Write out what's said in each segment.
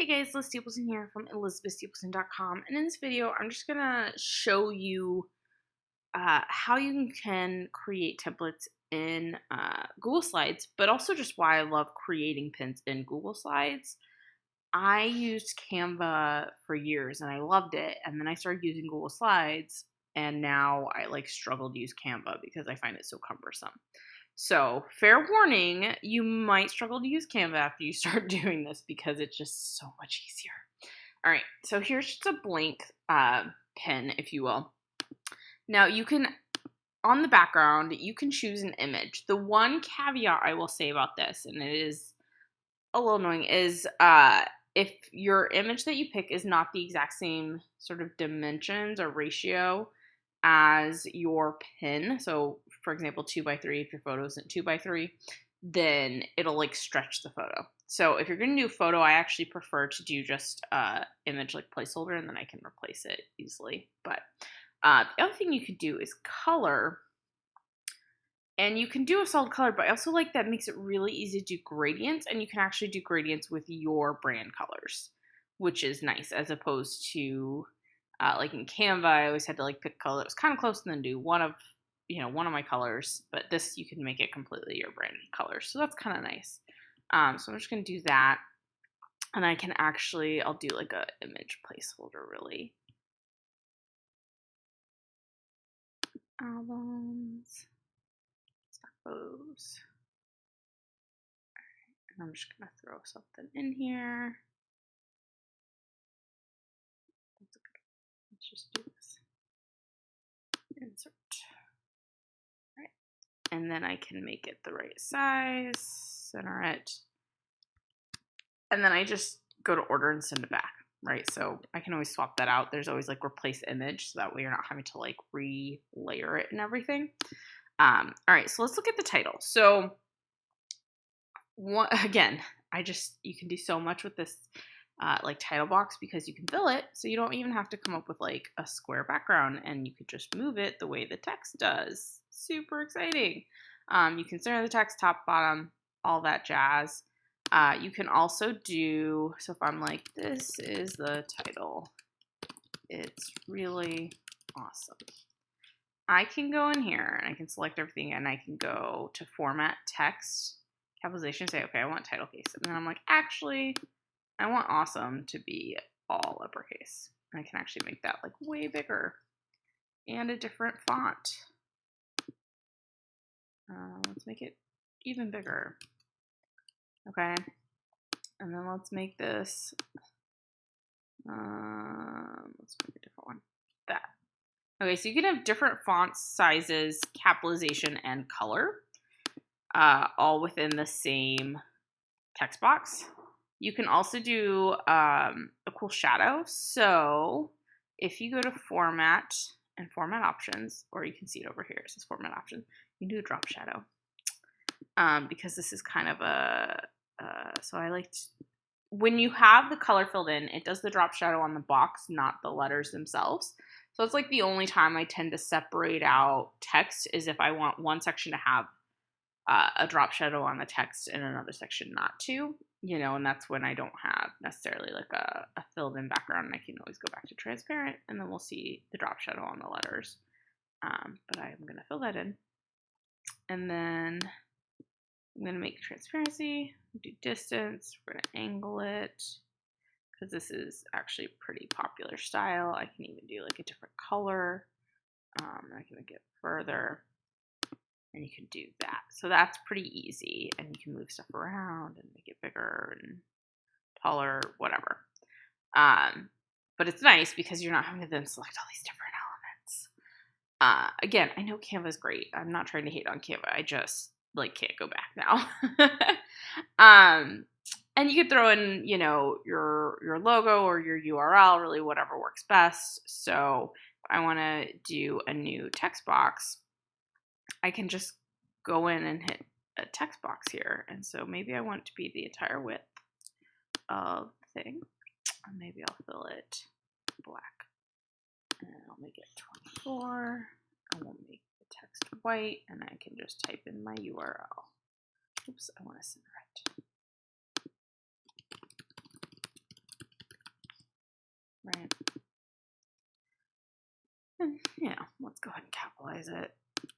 Hey guys, Liz Stapleton here from elizabethstapleton.com, and in this video I'm just gonna show you how you can create templates in Google Slides, but also just why I love creating pins in Google Slides. I used Canva for years and I loved it, and then I started using Google Slides, and now I struggle to use Canva because I find it so cumbersome. So, fair warning, you might struggle to use Canva after you start doing this because it's just so much easier. All right, so here's just a blank pen, if you will. Now, you can, on the background, you can choose an image. The one caveat I will say about this, and it is a little annoying, is if your image that you pick is not the exact same sort of dimensions or ratio as your pin, so for example 2x3, if your photo isn't 2x3, then it'll stretch the photo. So if you're going to do a photo, I actually prefer to do just image placeholder, and then I can replace it easily. But the other thing you could do is color, and you can do a solid color, but I also like that makes it really easy to do gradients, and you can actually do gradients with your brand colors, which is nice, as opposed to in Canva, I always had to pick a color that was kind of close and then do one of my colors. But this, you can make it completely your branded colors, so that's kind of nice. So I'm just gonna do that, and I can actually, I'll do a image placeholder, really. Albums, stock photos. Alright, and I'm just gonna throw something in here. Let's just do this. Insert. All right. And then I can make it the right size, center it, and then I just go to order and send it back, right? So I can always swap that out. There's always replace image, so that way you're not having to re-layer it and everything. All right, so let's look at the title. So again, you can do so much with this title box, because you can fill it, so you don't even have to come up with a square background, and you could just move it the way the text does. Super exciting. You can center the text, top, bottom, all that jazz. You can also do, so if I'm this is the title, it's really awesome, I can go in here and I can select everything, and I can go to format text, capitalization, say, okay, I want title case. And then I'm actually, I want awesome to be all uppercase. And I can actually make that way bigger and a different font. Let's make it even bigger. Okay. And then let's make this, let's make a different one. That. Okay, so you can have different font sizes, capitalization, and color, all within the same text box. You can also do a cool shadow. So if you go to format and format options, or you can see it over here, it says format options, you can do a drop shadow. Because this is kind of so I when you have the color filled in, it does the drop shadow on the box, not the letters themselves. So it's the only time I tend to separate out text is if I want one section to have a drop shadow on the text and another section not to, and that's when I don't have necessarily a filled in background, and I can always go back to transparent, and then we'll see the drop shadow on the letters. But I'm going to fill that in, and then I'm going to make transparency, do distance, we're going to angle it, because this is actually a pretty popular style. I can even do a different color, and I can make it further, and you can do that. So that's pretty easy, and you can move stuff around and make it bigger and taller, whatever. But it's nice because you're not having to then select all these different elements. Again, I know Canva is great. I'm not trying to hate on Canva. I just can't go back now. And you could throw in, your logo or your URL, really whatever works best. So if I want to do a new text box, I can just go in and hit a text box here. And so maybe I want it to be the entire width of the thing. Or maybe I'll fill it black. And I'll make it 24. I will make the text white, and I can just type in my URL. Oops, I want to center it. right? And, let's go ahead and capitalize it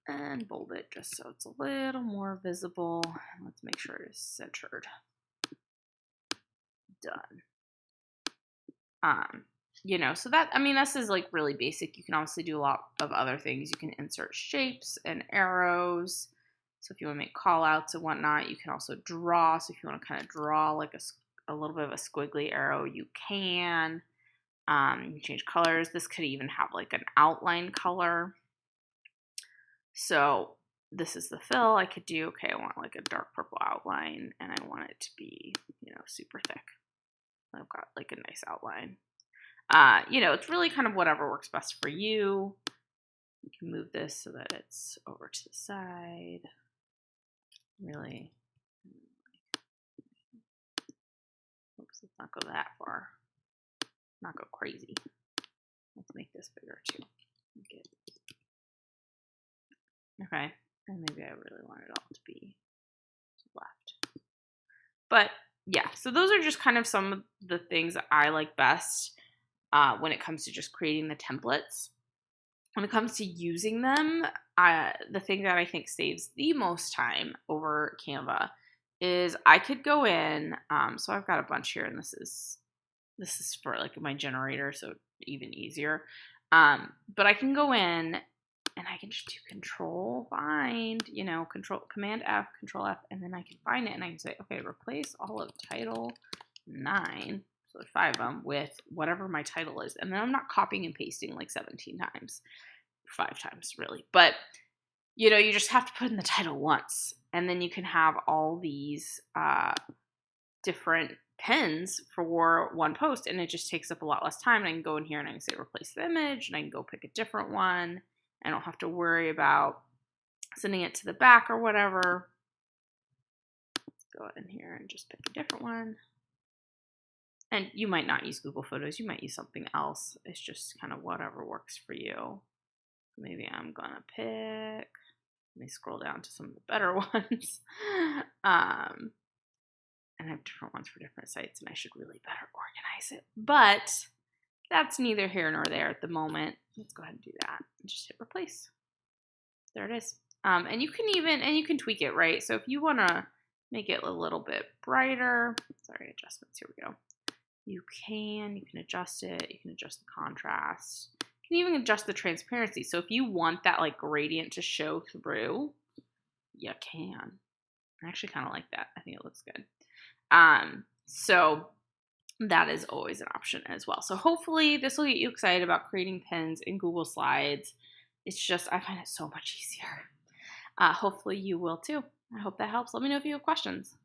and bold it just so it's a little more visible. Let's make sure it is centered. Done. So that, this is like really basic. You can obviously do a lot of other things. You can insert shapes and arrows. So if you want to make call outs and whatnot, you can also draw. So if you want to kind of draw like a little bit of a squiggly arrow, you can. You can change colors. This could even have like an outline color. So this is the fill. I could do, okay, I want like a dark purple outline and I want it to be, super thick. I've got like a nice outline. It's really kind of whatever works best for you. You can move this so that it's over to the side. Really. Oops, let's not go that far. Not go crazy. Let's make this bigger too. Okay. And maybe I really want it all to be left. But yeah, so those are just kind of some of the things that I like best when it comes to just creating the templates. When it comes to using them, the thing that I think saves the most time over Canva is I could go in. So I've got a bunch here, and this is for like my generator, so even easier. But I can go in and I can just do Control Find, Command F, Control F, and then I can find it and I can say, okay, replace all of Title 9. So there's 5 of them with whatever my title is. And then I'm not copying and pasting like 17 times, 5 times really. But, you just have to put in the title once. And then you can have all these different pins for one post. And it just takes up a lot less time. And I can go in here and I can say replace the image. And I can go pick a different one. I don't have to worry about sending it to the back or whatever. Let's go in here and just pick a different one. And you might not use Google Photos. You might use something else. It's just kind of whatever works for you. Maybe I'm going to pick, let me scroll down to some of the better ones. And I have different ones for different sites, and I should really better organize it. But that's neither here nor there at the moment. Let's go ahead and do that. And just hit replace. There it is. And you can tweak it, right? So if you want to make it a little bit brighter, sorry, adjustments, here we go. You can adjust it. You can adjust the contrast. You can even adjust the transparency. So if you want that like gradient to show through, you can. I actually kind of like that. I think it looks good. So that is always an option as well. So hopefully this will get you excited about creating pins in Google Slides. It's just, I find it so much easier. Hopefully you will too. I hope that helps. Let me know if you have questions.